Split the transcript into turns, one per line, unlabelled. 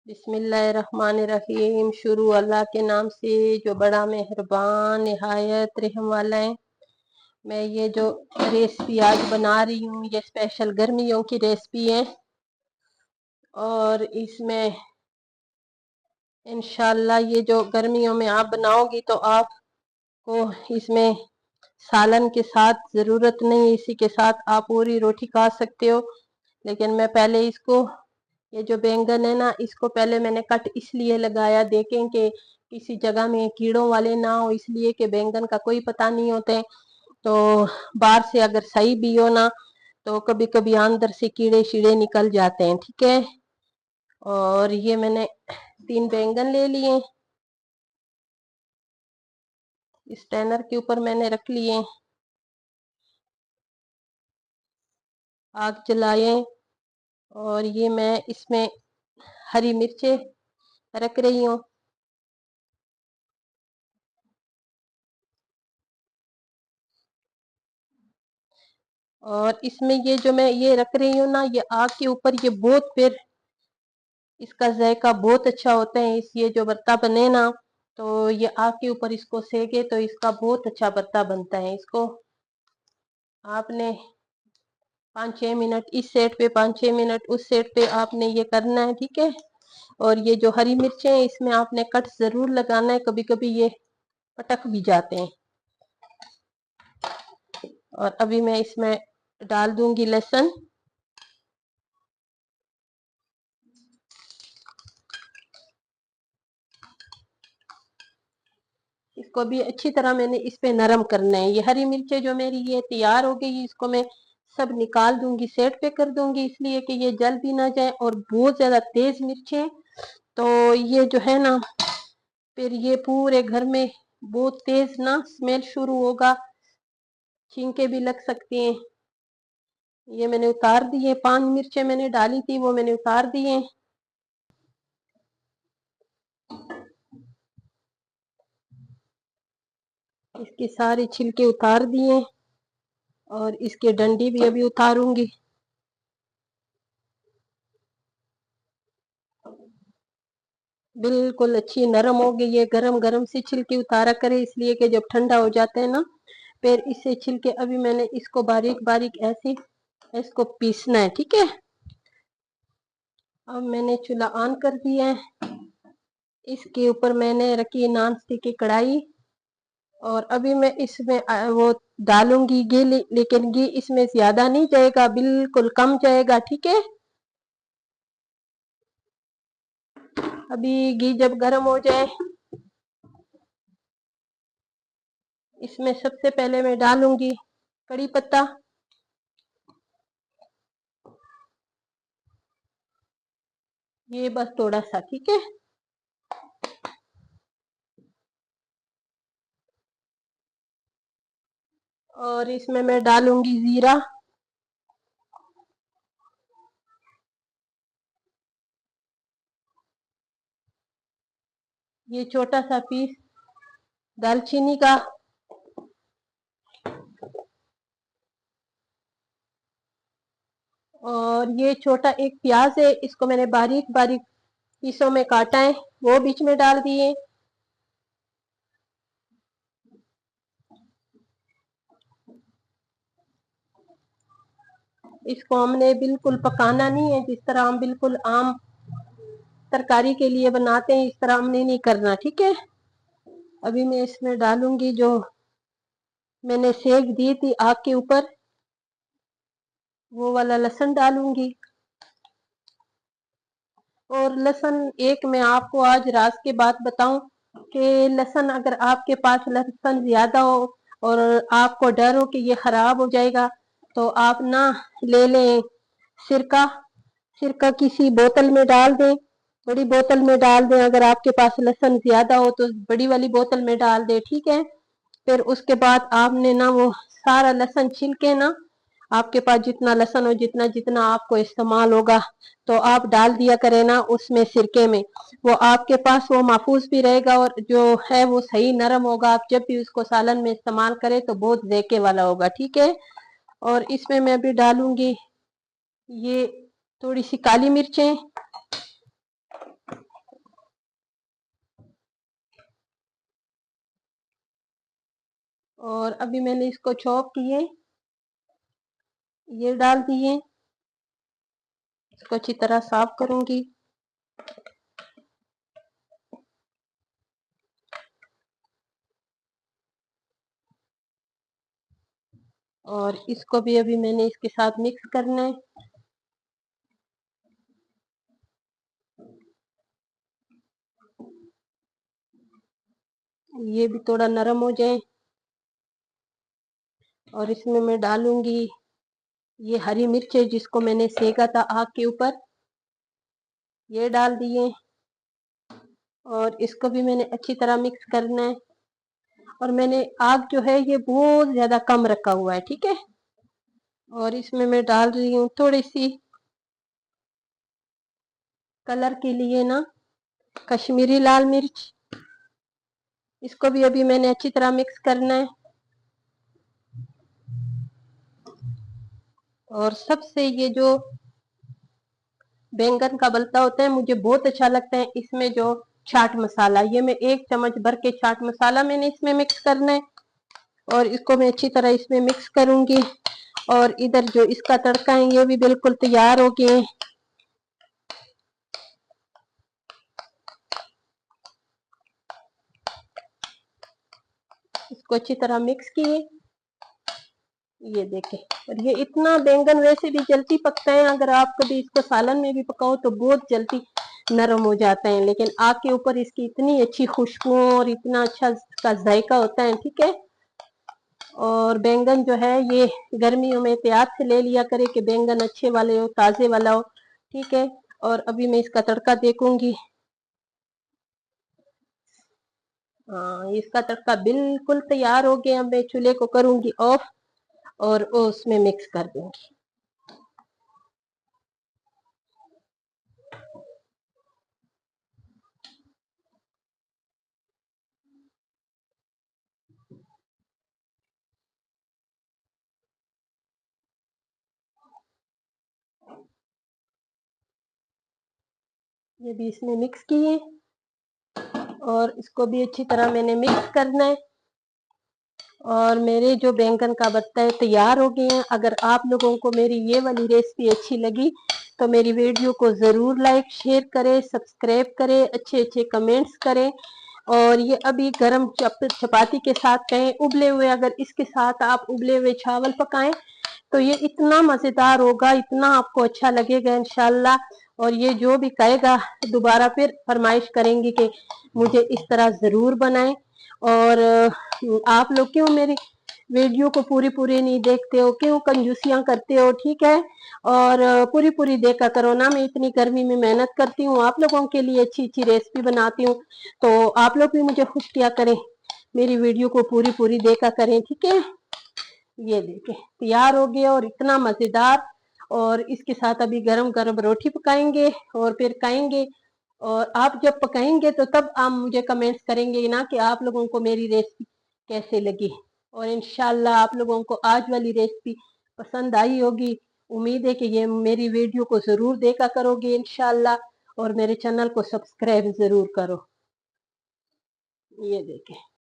बिस्मिल्लाहिर्रहमानिर्रहीम। शुरू अल्लाह के नाम से जो बड़ा मेहरबान निहायत रहम वाला है। मैं ये जो रेसिपी आज बना रही हूँ ये स्पेशल गर्मियों की रेसिपी है और इसमें इंशाल्लाह ये जो गर्मियों में आप बनाओगी तो आपको इसमें सालन के साथ ज़रूरत नहीं, इसी के साथ आप पूरी रोटी खा सकते हो। लेकिन मैं पहले इसको ये जो बैंगन है ना इसको पहले मैंने कट इसलिए लगाया, देखें कि किसी जगह में कीड़ों वाले ना हो, इसलिए कि बैंगन का कोई पता नहीं होते। तो बाहर से अगर सही भी हो ना तो कभी कभी अंदर से कीड़े शीड़े निकल जाते हैं, ठीक है। और ये मैंने 3 बैंगन ले लिए, इस टैनर के ऊपर मैंने रख लिए। आग जलाए और ये मैं इसमें हरी मिर्चें रख रही हूँ। और इसमें ये जो मैं ये रख रही हूँ ना ये आग के ऊपर, ये बहुत फिर इसका जायका बहुत अच्छा होता है। इस ये जो भरता बने ना तो ये आग के ऊपर इसको सेके तो इसका बहुत अच्छा भरता बनता है। इसको आपने 5-6 मिनट इस सेट पे, 5-6 मिनट उस सेट पे आपने ये करना है, ठीक है। और ये जो हरी मिर्चें हैं इसमें आपने कट जरूर लगाना है, कभी कभी ये पटक भी जाते हैं। और अभी मैं इसमें डाल दूंगी लहसुन। इसको भी अच्छी तरह मैंने इस पे नरम करना है। ये हरी मिर्चें जो मेरी ये तैयार हो गई, इसको मैं सब निकाल दूंगी, सेट पे कर दूंगी, इसलिए कि ये जल भी ना जाए। और बहुत ज्यादा तेज मिर्चें तो ये जो है ना फिर ये पूरे घर में बहुत तेज ना स्मेल शुरू होगा, छींके भी लग सकती हैं। ये मैंने उतार दिए, 5 मिर्चें मैंने डाली थी वो मैंने उतार दिए। इसके सारे छिलके उतार दिए और इसके डंडी भी अभी उतारूंगी। बिल्कुल अच्छी नरम हो गई है। गरम गरम से छिलके उतारा करे, इसलिए कि जब ठंडा हो जाता है ना फिर इससे छिलके। अभी मैंने इसको बारीक बारीक ऐसे इसको पीसना है, ठीक है। अब मैंने चूल्हा ऑन कर दिया है, इसके ऊपर मैंने रखी नॉन स्टिक की कढ़ाई और अभी मैं इसमें वो डालूंगी घी। लेकिन घी इसमें ज्यादा नहीं जाएगा, बिल्कुल कम जाएगा, ठीक है। अभी घी जब गर्म हो जाए इसमें सबसे पहले मैं डालूंगी कड़ी पत्ता। ये बस थोड़ा सा, ठीक है। और इसमें मैं डालूंगी जीरा। ये छोटा सा पीस दालचीनी का। और ये छोटा एक प्याज है, इसको मैंने बारीक बारीक पीसों में काटा है, वो बीच में डाल दिए। इसको हमने बिल्कुल पकाना नहीं है, जिस तरह हम बिल्कुल आम तरकारी के लिए बनाते हैं इस तरह हमने नहीं करना, ठीक है। अभी मैं इसमें डालूंगी जो मैंने सेक दी थी आग के ऊपर, वो वाला लहसुन डालूंगी। और लहसुन एक मैं आपको आज राज की बात बताऊं कि लहसुन अगर आपके पास लहसुन ज्यादा हो और आपको डर हो कि ये खराब हो जाएगा तो आप ना ले लें सिरका। सिरका किसी बोतल में डाल दें, बड़ी बोतल में डाल दें। अगर आपके पास लहसुन ज्यादा हो तो बड़ी वाली बोतल में डाल दें, ठीक है। फिर उसके बाद आपने ना वो सारा लहसुन छील के ना, आपके पास जितना लहसुन हो, जितना जितना आपको इस्तेमाल होगा तो आप डाल दिया करें ना उसमें सिरके में। वो आपके पास वो महफूज भी रहेगा और जो है वो सही नरम होगा। आप जब भी उसको सालन में इस्तेमाल करें तो बहुत जायके वाला होगा, ठीक है। और इसमें मैं भी डालूंगी ये थोड़ी सी काली मिर्चें। और अभी मैंने इसको चॉप किए, ये डाल दिए। इसको अच्छी तरह साफ करूंगी। और इसको भी अभी मैंने इसके साथ मिक्स करना है। ये भी थोड़ा नरम हो जाए। और इसमें मैं डालूंगी ये हरी मिर्च है जिसको मैंने सेका था आग के ऊपर, ये डाल दिए। और इसको भी मैंने अच्छी तरह मिक्स करना है। और मैंने आग जो है ये बहुत ज्यादा कम रखा हुआ है, ठीक है। और इसमें मैं डाल रही हूँ थोड़ी सी कलर के लिए ना कश्मीरी लाल मिर्च। इसको भी अभी मैंने अच्छी तरह मिक्स करना है। और सबसे ये जो बैंगन का भरता होता है मुझे बहुत अच्छा लगता है, इसमें जो चाट मसाला, ये मैं 1 चम्मच भर के चाट मसाला मैंने इसमें मिक्स करना है। और इसको मैं अच्छी तरह इसमें मिक्स करूंगी। और इधर जो इसका तड़का है ये भी बिल्कुल तैयार हो गए। इसको अच्छी तरह मिक्स किए, ये देखें। और ये इतना बैंगन वैसे भी जल्दी पकता है, अगर आप कभी इसको सालन में भी पकाओ तो बहुत जल्दी नरम हो जाता है, लेकिन आग के ऊपर इसकी इतनी अच्छी खुशबू और इतना अच्छा इसका जायका होता है, ठीक है। और बैंगन जो है ये गर्मियों में एहतियात से ले लिया करे कि बैंगन अच्छे वाले हो, ताजे वाला हो, ठीक है। और अभी मैं इसका तड़का देखूंगी। हाँ, इसका तड़का बिल्कुल तैयार हो गया। मैं चूल्हे को करूंगी ऑफ और उसमें मिक्स कर दूंगी। ये भी इसमें मिक्स किए और इसको भी अच्छी तरह मैंने मिक्स करना है। और मेरे जो बैंगन का भरता है तैयार हो गए हैं। अगर आप लोगों को मेरी ये वाली रेसिपी अच्छी लगी तो मेरी वीडियो को ज़रूर लाइक शेयर करें, सब्सक्राइब करें, अच्छे अच्छे कमेंट्स करें। और ये अभी गरम चपाती के साथ कहें उबले हुए, अगर इसके साथ आप उबले हुए चावल पकाएं तो ये इतना मज़ेदार होगा, इतना आपको अच्छा लगेगा इंशाल्लाह। और ये जो भी कहेगा दोबारा फिर फरमाइश करेंगी कि मुझे इस तरह ज़रूर बनाएं। और आप लोग क्यों मेरी वीडियो को पूरी पूरी नहीं देखते हो, क्यों कंजूसियां करते हो, ठीक है। और पूरी पूरी देखा करो ना, मैं इतनी गर्मी में मेहनत करती हूँ आप लोगों के लिए, अच्छी अच्छी रेसिपी बनाती हूँ, तो आप लोग भी मुझे खुश किया करें, मेरी वीडियो को पूरी पूरी देखा करें, ठीक है। ये देखें तैयार हो गया और इतना मजेदार। और इसके साथ अभी गरम गरम रोटी पकाएंगे और फिर खाएंगे। और आप जब पकाएंगे तो तब आप मुझे कमेंट्स करेंगे ना कि आप लोगों को मेरी रेसिपी कैसे लगी। और इंशाल्लाह आप लोगों को आज वाली रेसिपी पसंद आई होगी। उम्मीद है कि ये मेरी वीडियो को जरूर देखा करोगे इंशाल्लाह। और मेरे चैनल को सब्सक्राइब जरूर करो। ये देखें।